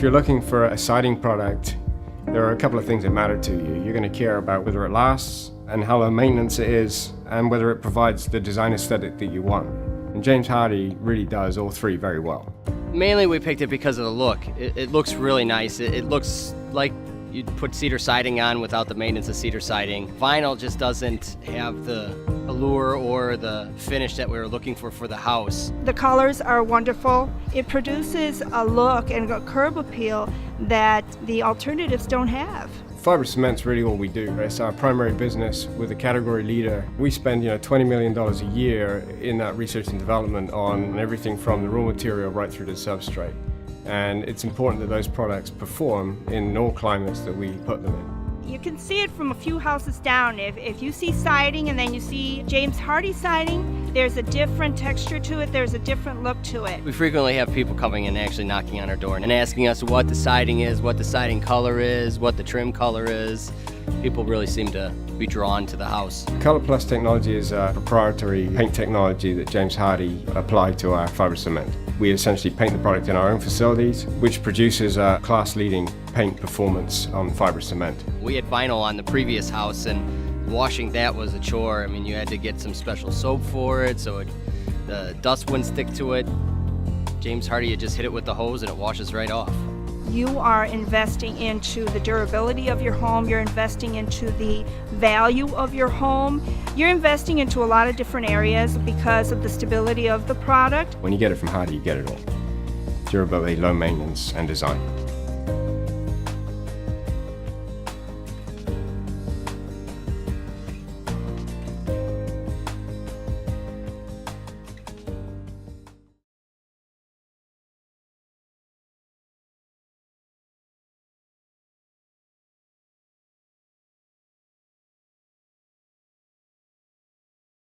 you're looking for a siding product, there are a couple of things that matter to you. You're going to care about whether it lasts and how low maintenance it is and whether it provides the design aesthetic that you want. And James Hardie really does all three very well. Mainly we picked it because of the look. It looks really nice. It looks like you'd put cedar siding on without the maintenance of cedar siding. Vinyl just doesn't have the allure or the finish that we were looking for the house. The colors are wonderful. It produces a look and a curb appeal that the alternatives don't have. Fiber cement's really all we do. It's our primary business. We're the category leader. We spend $20 million a year in that research and development on everything from the raw material right through to the substrate. And it's important that those products perform in all climates that we put them in. You can see it from a few houses down. If you see siding and then you see James Hardie siding, there's a different texture to it, there's a different look to it. We frequently have people coming and actually knocking on our door and asking us what the siding is, what the siding color is, what the trim color is. People really seem to be drawn to the house. Color Plus technology is a proprietary paint technology that James Hardie applied to our fiber cement. We essentially paint the product in our own facilities, which produces a class-leading paint performance on fiber cement. We had vinyl on the previous house, and washing that was a chore. I mean, you had to get some special soap for it, so the dust wouldn't stick to it. James Hardie, you just hit it with the hose and it washes right off. You are investing into the durability of your home, you're investing into the value of your home, you're investing into a lot of different areas because of the stability of the product. When you get it from Hardie, you get it all. Durability, low maintenance, and design.